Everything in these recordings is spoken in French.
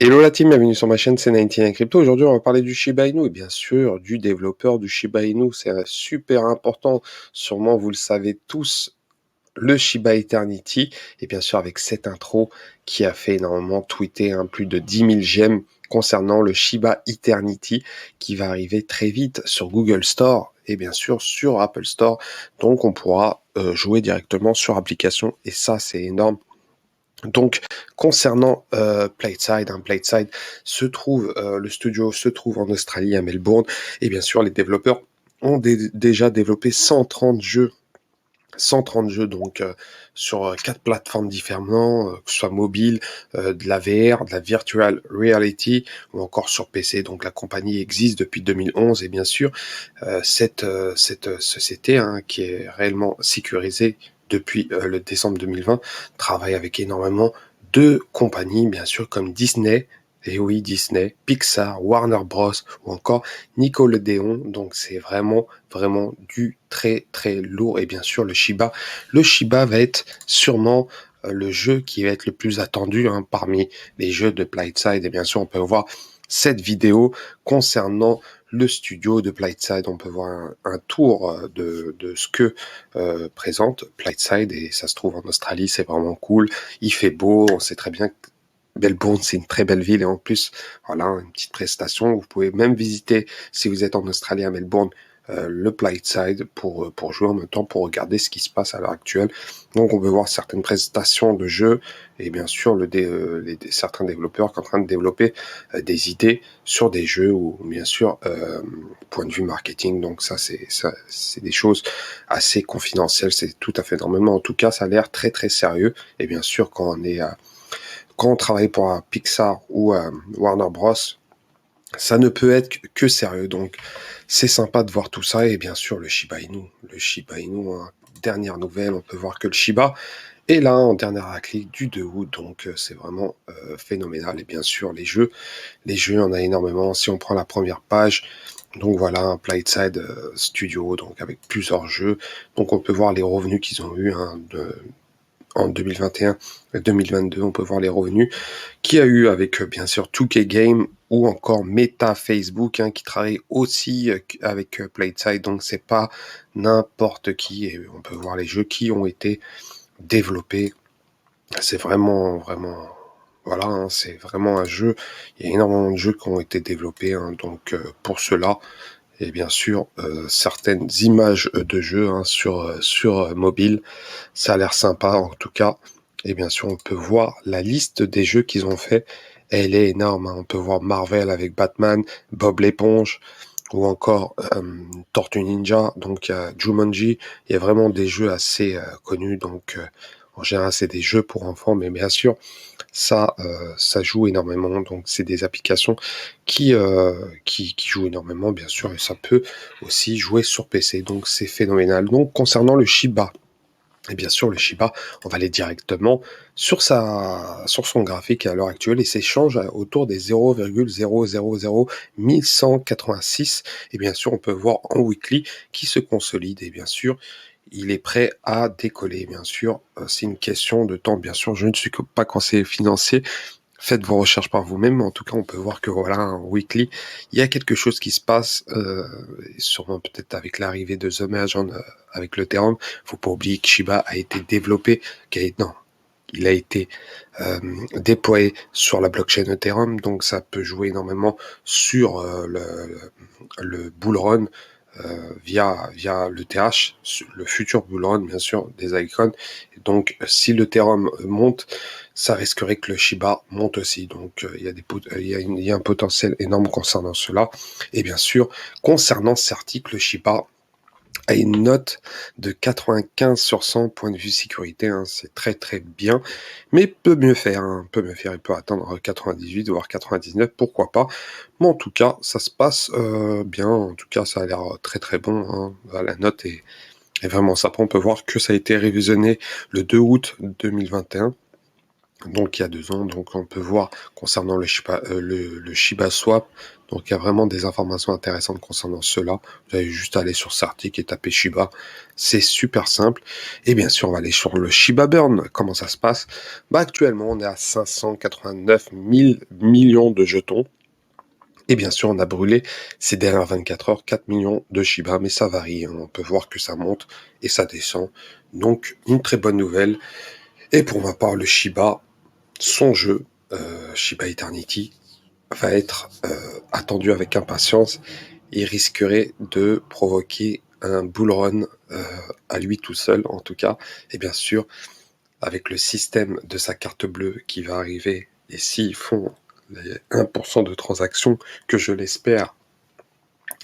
Hello la team, bienvenue sur ma chaîne, c'est 99 Crypto. Aujourd'hui, on va parler du Shiba Inu et bien sûr du développeur du Shiba Inu. C'est super important, sûrement vous le savez tous, le Shiba Eternity. Et bien sûr avec cette intro qui a fait énormément tweeter plus de 10 000 j'aime concernant le Shiba Eternity qui va arriver très vite sur Google Store et bien sûr sur Apple Store. Donc on pourra jouer directement sur application et ça c'est énorme. Donc, concernant Plateside se trouve, le studio se trouve en Australie, à Melbourne, et bien sûr, les développeurs ont déjà développé 130 jeux donc sur 4 plateformes différentes, que ce soit mobile, de la VR, de la virtual reality ou encore sur PC. Donc la compagnie existe depuis 2011 et bien sûr cette société qui est réellement sécurisée depuis le décembre 2020 travaille avec énormément de compagnies bien sûr comme Disney. Et oui, Disney, Pixar, Warner Bros. Ou encore Nickelodeon. Donc c'est vraiment du très très lourd. Et bien sûr, le Shiba. Le Shiba va être sûrement le jeu qui va être le plus attendu parmi les jeux de Plateside. Et bien sûr, on peut voir cette vidéo concernant le studio de Plateside. On peut voir un tour de ce que présente Plateside. Et ça se trouve en Australie, c'est vraiment cool. Il fait beau, on sait très bien que Melbourne, c'est une très belle ville et en plus, voilà, une petite prestation. Vous pouvez même visiter, si vous êtes en Australie à Melbourne, le Plateside pour jouer en même temps, pour regarder ce qui se passe à l'heure actuelle. Donc on peut voir certaines prestations de jeux et bien sûr certains développeurs qui sont en train de développer des idées sur des jeux ou bien sûr point de vue marketing. Donc c'est des choses assez confidentielles, c'est tout à fait normalement. En tout cas, ça a l'air très très sérieux et bien sûr quand on travaille pour un Pixar ou un Warner Bros, ça ne peut être que sérieux. Donc, c'est sympa de voir tout ça. Et bien sûr, le Shiba Inu. Le Shiba Inu, dernière nouvelle, on peut voir que le Shiba est là en dernière clic du 2 août. Donc, c'est vraiment phénoménal. Et bien sûr, les jeux, on a énormément. Si on prend la première page, donc voilà, un Plateside Studio, donc avec plusieurs jeux. Donc, on peut voir les revenus qu'ils ont eu en 2021 et 2022, on peut voir les revenus qu'il y a eu avec bien sûr 2K Game ou encore Meta Facebook qui travaille aussi avec Plateside, donc c'est pas n'importe qui et on peut voir les jeux qui ont été développés. C'est vraiment voilà, c'est vraiment un jeu. Il y a énormément de jeux qui ont été développés, donc pour cela et bien sûr certaines images de jeux sur mobile. Ça a l'air sympa en tout cas. Et bien sûr, on peut voir la liste des jeux qu'ils ont fait. Elle est énorme. On peut voir Marvel avec Batman, Bob l'éponge ou encore Tortue Ninja. Donc Jumanji. Il y a vraiment des jeux assez connus. Donc en général, c'est des jeux pour enfants, mais bien sûr, ça joue énormément. Donc c'est des applications qui jouent énormément, bien sûr, et ça peut aussi jouer sur PC. Donc c'est phénoménal. Donc concernant le Shiba. Et bien sûr, le Shiba, on va aller directement sur son graphique à l'heure actuelle et s'échange autour des 0,0001186. Et bien sûr, on peut voir en weekly qui se consolide et bien sûr, il est prêt à décoller. Bien sûr, c'est une question de temps. Bien sûr, je ne suis pas conseiller financier. Faites vos recherches par vous-même, mais en tout cas, on peut voir que voilà, en weekly, il y a quelque chose qui se passe, sûrement peut-être avec l'arrivée de The Merge avec l'Ethereum. Faut pas oublier que Shiba a été développé, il a été déployé sur la blockchain Ethereum, donc ça peut jouer énormément sur le bull run via le TH, le futur bull run bien sûr des icons. Donc si l'Ethereum monte, ça risquerait que le Shiba monte aussi. Donc il y a un potentiel énorme concernant cela. Et bien sûr, concernant cet article, le Shiba a une note de 95 sur 100 point de vue sécurité, c'est très très bien, mais peut mieux faire, il peut atteindre 98 voire 99, pourquoi pas, mais en tout cas ça se passe bien, en tout cas ça a l'air très très bon, la note est vraiment sympa. On peut voir que ça a été révisionné le 2 août 2021 donc il y a 2 ans. Donc on peut voir concernant le Shiba Swap, donc il y a vraiment des informations intéressantes concernant cela. Vous allez juste aller sur cet article et taper Shiba, c'est super simple. Et bien sûr, on va aller sur le Shiba Burn. Comment ça se passe? Bah actuellement, on est à 589 000 millions de jetons. Et bien sûr, on a brûlé ces dernières 24 heures 4 millions de Shiba, mais ça varie, hein. On peut voir que ça monte et ça descend. Donc, une très bonne nouvelle. Et pour ma part, le Shiba, son jeu, Shiba Eternity, va être attendu avec impatience. Il risquerait de provoquer un bull run à lui tout seul, en tout cas. Et bien sûr, avec le système de sa carte bleue qui va arriver, et s'ils font les 1% de transactions, que je l'espère,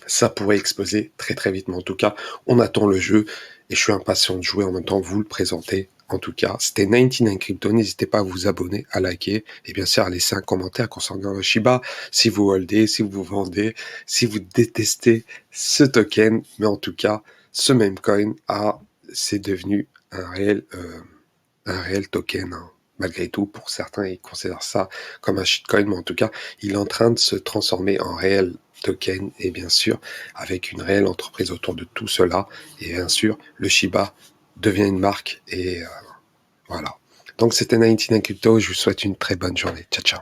ça pourrait exploser très très vite. Mais en tout cas, on attend le jeu et je suis impatient de jouer en même temps, vous le présenter. En tout cas, c'était 99 Crypto. N'hésitez pas à vous abonner, à liker et bien sûr à laisser un commentaire concernant le Shiba. Si vous holdez, si vous vendez, si vous détestez ce token. Mais en tout cas, ce même coin c'est devenu un réel token, hein. Malgré tout, pour certains, ils considèrent ça comme un shitcoin, mais en tout cas, il est en train de se transformer en réel token, et bien sûr, avec une réelle entreprise autour de tout cela, et bien sûr, le Shiba devient une marque, et voilà. Donc c'était 99 Crypto, je vous souhaite une très bonne journée. Ciao, ciao.